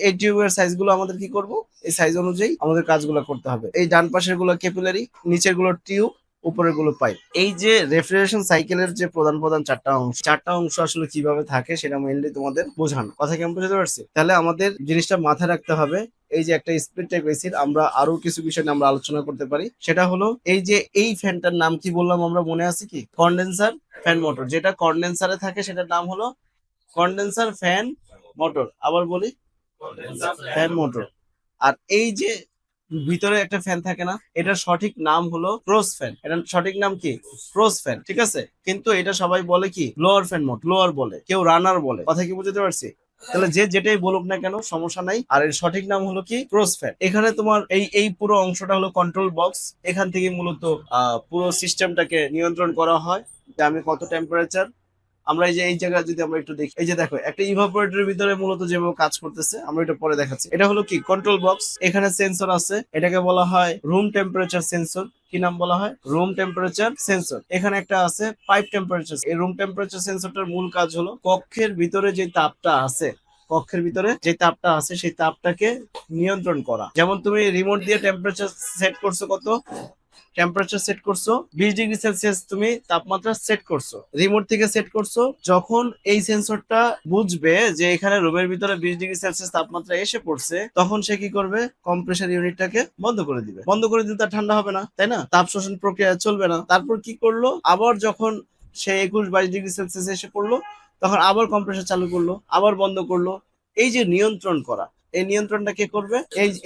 এই টিউবের সাইজ গুলো আমাদের কি করব, এই সাইজ অনুযায়ী আমাদের কাজগুলো করতে হবে। এই ডান পাশের গুলো ক্যাপিলারি, নিচের গুলো টিউব, উপরের গুলো পাইপ। এই যে রেফ্রিজারেশন সাইকেলের যে প্রধান প্রধান চারটা অংশ আসলে কিভাবে থাকে সেটা মেইনলি তোমাদের বোঝানো। কথা কেমন বুঝতে পারছি? তাহলে আমাদের জিনিসটা মাথায় রাখতে হবে, এই যে একটা স্প্লিট টাইপ এসির আমরা আরো কিছু বিষয় নিয়ে আমরা আলোচনা করতে পারি। সেটা হলো এই যে এই ফ্যানটার নাম কি বললাম আমরা, মনে আছে কি? Condenser fan motor. যেটা কন্ডেন্সারে থাকে সেটার নাম হলো কন্ডেন্সার ফ্যান মোটর। আবার বলি, ফ্যান মোটর। আর এই যে ভিতরে একটা ফ্যান থাকে না, এটার সঠিক নাম হলো ক্রস ফ্যান। এটার সঠিক নাম কি? ক্রস ফ্যান, ঠিক আছে? কিন্তু এটা সবাই বলে কি ব্লোয়ার ফ্যান মোট, ব্লোয়ার বলে, কেউ রানার বলে। কথা কি বুঝতে পারছি? তাহলে যে যেটাই বলুক না কেন সমস্যা নাই। আর এর সঠিক নাম হলো কি? Cross fan. এখানে তোমার এই এই পুরো অংশটা হলো কন্ট্রোল বক্স। এখান থেকে মূলত পুরো সিস্টেমটাকে নিয়ন্ত্রণ করা হয় যে আমি কত টেম্পারেচার। আমরা এই যে এই জায়গায় যদি আমরা একটু দেখি, এই যে দেখো একটা ইভাপোরেটরের ভিতরে মূলত যেভাবে কাজ করতেছে আমরা এটা পরে দেখাচ্ছি। এটা হলো কি কন্ট্রোল বক্স, এখানে সেন্সর আছে, এটাকে বলা হয় রুম টেম্পারেচার সেন্সর। কি নাম বলা হয়? Room temperature sensor. এখানে একটা আছে পাইপ টেম্পারেচার। এই রুম টেম্পারেচার সেন্সরটার মূল কাজ হলো কক্ষের ভিতরে যে তাপটা আছে, কক্ষের ভিতরে যে তাপটা আছে সেই তাপটাকে নিয়ন্ত্রণ করা। যেমন তুমি রিমোট দিয়ে টেম্পারেচার সেট করছো কত, টেম্পারেচার সেট করছো 20°C, তুমি তাপমাত্রা সেট করছো, রিমোট থেকে সেট করছো। যখন এই সেন্সরটা বুঝবে যে এখানে রুমের ভিতরে 20°C তাপমাত্রা এসে পড়ছে, তখন সে কি করবে? কম্প্রেসার ইউনিটটাকে বন্ধ করে দিবে। বন্ধ করে দিলে তার ঠান্ডা হবে না, তাই না? তাপ শোষণ প্রক্রিয়া চলবে না। তারপর কি করলো? আবার যখন সে 21-22°C এসে পড়লো, তখন আবার কম্প্রেসার চালু করলো, আবার বন্ধ করলো। এই যে নিয়ন্ত্রণ করা, এই নিয়ন্ত্রণটা কে করবে?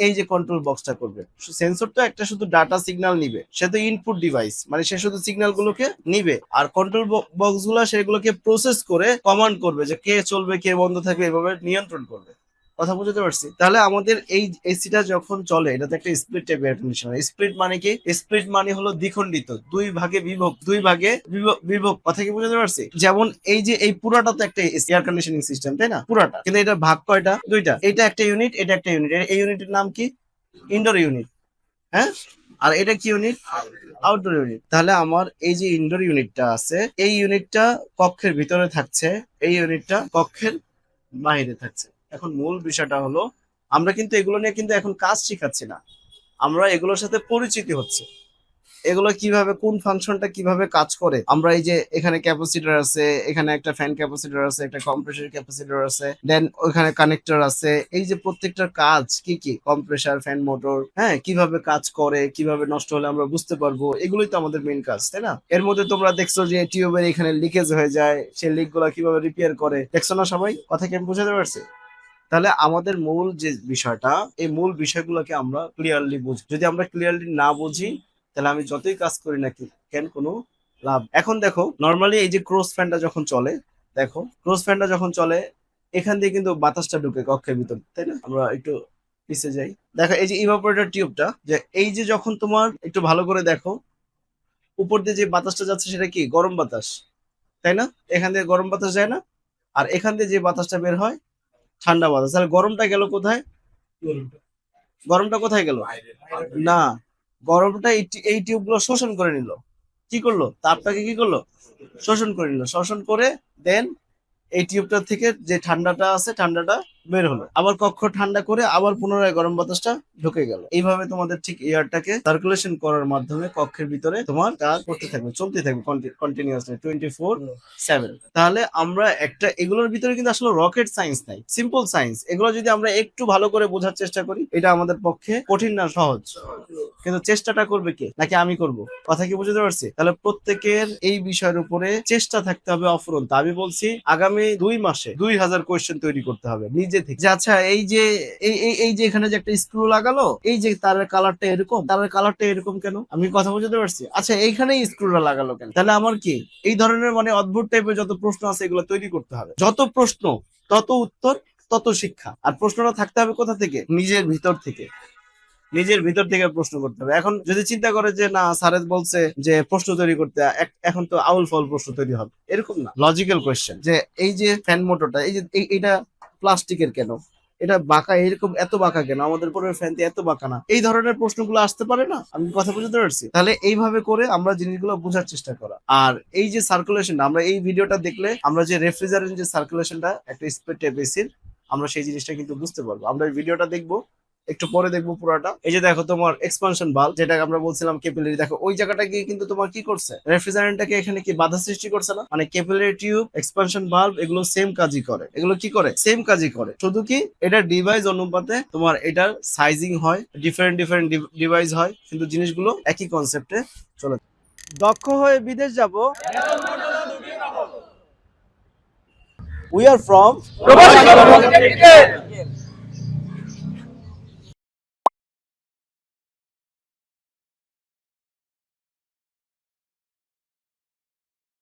এই যে কন্ট্রোল বক্সটা করবে। সেন্সর তো একটা শুধু ডাটা সিগন্যাল নিবে, সে তো ইনপুট ডিভাইস, মানে সে শুধু সিগন্যাল গুলোকে নিবে। আর কন্ট্রোল বক্স গুলো সেগুলোকে প্রসেস করে কমান্ড করবে যে কে চলবে কে বন্ধ থাকবে, এভাবে নিয়ন্ত্রণ করবে। কথা বুঝতে পারছি? তাহলে আমাদের এই এসিটা যখন চলে এটাতে একটা স্প্লিট টাইপের এয়ার কন্ডিশনার। স্প্লিট মানে কি? স্প্লিট মানে হলো দ্বিখণ্ডিত, দুই ভাগে বিভক্ত, বিভক্ত। কথা কি বুঝতে পারছি? যেমন এই যে এই পুরাটা তো একটা এয়ার কন্ডিশনিং সিস্টেম, তাই না? পুরাটা, কিন্তু এটা ভাগ কয়টা? দুইটা। এটা একটা ইউনিট, এটা একটা ইউনিট। এই ইউনিটের নাম কি? Indoor unit. হ্যাঁ, আর এটা কি ইউনিট? Outdoor unit. তাহলে আমার এই যে ইনডোর ইউনিটটা আছে, এই ইউনিটটা কক্ষের ভিতরে থাকছে, এই ইউনিটটা কক্ষের বাইরে থাকছে। এখন মূল বিষয়টা হলো আমরা কিন্তু এগুলো নিয়ে কিন্তু এখন কাজ শিখাচ্ছি না, আমরা এগুলোর সাথে পরিচিতি হচ্ছে। এগুলো কিভাবে, কোন ফাংশনটা কিভাবে কাজ করে। আমরা এই যে এখানে ক্যাপাসিটর আছে, এখানে একটা ফ্যান ক্যাপাসিটর আছে, একটা কম্প্রেসর ক্যাপাসিটর আছে, দেন ওখানে কানেক্টর আছে। এই যে প্রত্যেকটার কাজ কি কি, কম্প্রেসার ফ্যান মোটর, হ্যাঁ, কিভাবে কাজ করে, কিভাবে নষ্ট হলে আমরা বুঝতে পারবো, এগুলোই তো আমাদের মেইন কাজ, তাই না? এর মধ্যে তোমরা দেখছো যে টিউবের এখানে লিকেজ হয়ে যায়, সেই লিক গুলা কিভাবে রিপেয়ার করে, দেখছো না সবাই? কথা কি আমি বুঝাতে পারছি? তাহলে আমাদের মূল যে বিষয়টা, এই মূল বিষয়গুলোকে আমরা ক্লিয়ারলি বুঝি। যদি আমরা ক্লিয়ারলি না বুঝি, তাহলে আমি যতই কাজ করি না কেন কোনো লাভ। এখন দেখো নর্মালি এই যে ক্রস ফ্যানটা যখন চলে, দেখো ক্রস ফ্যানটা যখন চলে এখান দিয়ে কিন্তু বাতাসটা ঢুকে কক্ষের ভিতর, তাই না? আমরা একটু পিছিয়ে যাই, দেখো এই যে ইভাপোরেটর টিউবটা, যে এই যে যখন তোমার একটু ভালো করে দেখো, উপর দিয়ে যে বাতাসটা যাচ্ছে সেটা কি? গরম বাতাস, তাই না? এখান দিয়ে গরম বাতাস যায় না? আর এখান দিয়ে যে বাতাসটা বের হয় ঠান্ডা বাতাস। তাহলে গরমটা গেল কোথায়? গরমটা কোথায় গেল? না, গরমটা এই টিউব গুলো শোষণ করে নিল। কি করলো? তাপটাকে কি করলো? শোষণ করে নিল। শোষণ করে দেন এই টিউবটা থেকে যে ঠান্ডাটা আছে ঠান্ডাটা বের হলো, আবার কক্ষ ঠান্ডা করে আবার পুনরায় গরম বাতাসটা ঢুকে গেল। এইভাবে তোমাদের ঠিক এয়ারটাকে সার্কুলেশন করার মাধ্যমে কক্ষের ভিতরে তোমার কাজ করতে থাকবে, চলতে থাকবে কন্টিনিউয়াসলি 24/7। তাহলে আমরা একটা, এগুলোর ভিতরে কিন্তু আসলে রকেট সায়েন্স নাই, সিম্পল সায়েন্স। এগুলো যদি আমরা একটু ভালো করে বোঝার চেষ্টা করি, এটা আমাদের পক্ষে কঠিন না সহজ। কিন্তু চেষ্টাটা করবে কে? নাকি আমি করব? কথা কি বুঝতে পারছি? তাহলে প্রত্যেকের এই বিষয়ের উপরে চেষ্টা থাকতে হবে অফুরন্ত। আমি বলছি আগামী 2 মাসে 2000 কোয়েশ্চেন তৈরি করতে হবে নিজে থেকে। যে আচ্ছা এই যে এই যে এখানে যে একটা স্ক্রু লাগালো, এই যে তারের কালারটা এরকম, তারের কালারটা এরকম কেন? আমি কথা বুঝতে পারছি? আচ্ছা এইখানেই স্ক্রুটা লাগালো কেন? তাহলে আমার কি এই ধরনের মানে অদ্ভুত টাইপের যত প্রশ্ন আছে এগুলো তৈরি করতে হবে। যত প্রশ্ন তত উত্তর, তত শিক্ষা। আর প্রশ্নটা থাকতে হবে কোথা থেকে? নিজের ভিতর থেকে। নিজের ভিতর থেকে প্রশ্ন করতে হবে। এখন যদি চিন্তা করে যে না স্যারের বলছে যে প্রশ্ন তৈরি করতে, এখন তো আউল ফাউল প্রশ্ন তৈরি হবে, এরকম না, লজিক্যাল কোয়েশ্চেন। যে এই যে ফ্যান মোটরটা, এই যে এটা প্লাস্টিকের কেন, এটা বাঁকা এরকম, এত বাঁকা কেন, আমাদের পরে ফ্যান এত বাঁকা না, এই ধরনের প্রশ্নগুলো আসতে পারে না? আমি কথা বুঝতে পারছি? তাহলে এইভাবে করে আমরা জিনিসগুলো বোঝার চেষ্টা করা। আর এই যে সার্কুলেশনটা, আমরা এই ভিডিওটা দেখলে আমরা যে রেফ্রিজারেন্ট যে সার্কুলেশনটা একটা স্প্লিট টাইপ এসির, আমরা সেই জিনিসটা কিন্তু বুঝতে পারবো। আমরা এই ভিডিওটা দেখবো, একটু পরে দেখবো পুরোটা। এই যে দেখো তোমার এক্সপানশন বাল্ব, যেটাকে আমরা বলছিলাম ক্যাপিলারি, দেখো ওই জায়গাটা গিয়ে কিন্তু তোমার কি করছে, রেফ্রিজারেন্টটাকে এখানে কি বাধা সৃষ্টি করছে না? মানে ক্যাপিলারি টিউব, এক্সপানশন বাল্ব এগুলো সেম কাজই করে, এগুলো কি করে, সেম কাজই করে, শুধু কি এটা ডিভাইস অনুপাতে তোমার এটার সাইজিং হয়, ডিফারেন্ট ডিফারেন্ট ডিভাইস হয়, কিন্তু জিনিসগুলো একই কনসেপ্টে চলে। দক্ষ হয়ে বিদেশ যাব, উই আর ফ্রম